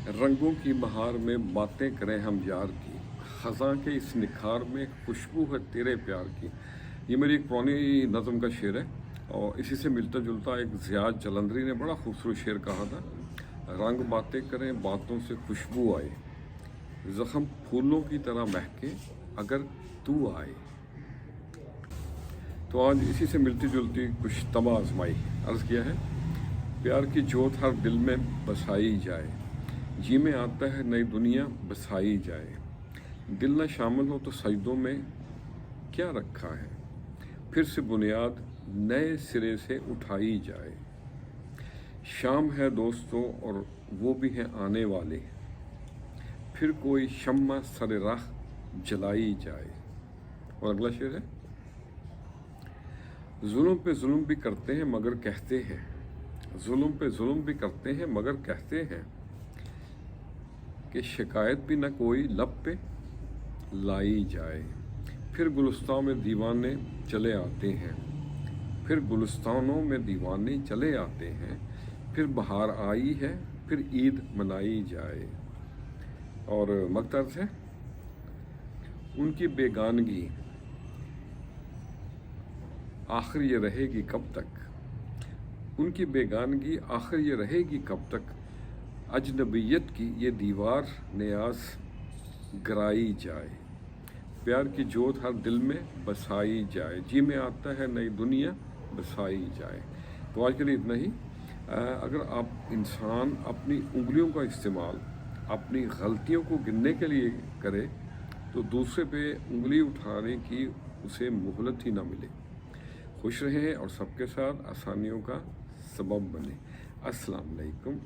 रंगों की बहार में बातें करें हम यार की, ख़ज़ां के इस निखार में खुशबू है तेरे प्यार की। ये मेरी एक पुरानी नज़म का शेर है और इसी से मिलता जुलता एक ज़ियाद जलंधरी ने बड़ा खूबसूरत शेर कहा था, रंग बातें करें बातों से खुशबू आए, ज़ख्म फूलों की तरह महके अगर तू आए। तो आज इसी से मिलती जुलती कुछ तमा आजमाई अर्ज़ किया है, प्यार की जोत हर दिल में बसाई जाए, जी में आता है नई दुनिया बसाई जाए, दिल न शामिल हो तो सजदों में क्या रखा है, फिर से बुनियाद नए सिरे से उठाई जाए। शाम है दोस्तों और वो भी हैं आने वाले, फिर कोई शम्मा सरे राह जलाई जाए। और अगला शेर है, जुल्म पे जुल्म भी करते हैं मगर कहते हैं, जुल्म पे जुल्म भी करते हैं मगर कहते हैं कि शिकायत भी न कोई लब पे लाई जाए। फिर गुलिस्तान में दीवाने चले आते हैं, फिर गुलिस्तानों में दीवाने चले आते हैं, फिर बहार आई है फिर ईद मनाई जाए। और मकतर्ज है, उनकी बेगानगी आखिर ये रहेगी कब तक, उनकी बेगानगी आखिर ये रहेगी कब तक, अजनबियत की ये दीवार नियाज गिराई जाए, प्यार की जोत हर दिल में बसाई जाए, जी में आता है नई दुनिया बसाई जाए। तो आज के लिए इतना ही। अगर आप इंसान अपनी उंगलियों का इस्तेमाल अपनी गलतियों को गिनने के लिए करे तो दूसरे पे उंगली उठाने की उसे मोहलत ही ना मिले। खुश रहें और सबके साथ आसानियों का सबब बने। अस्सलाम वालेकुम।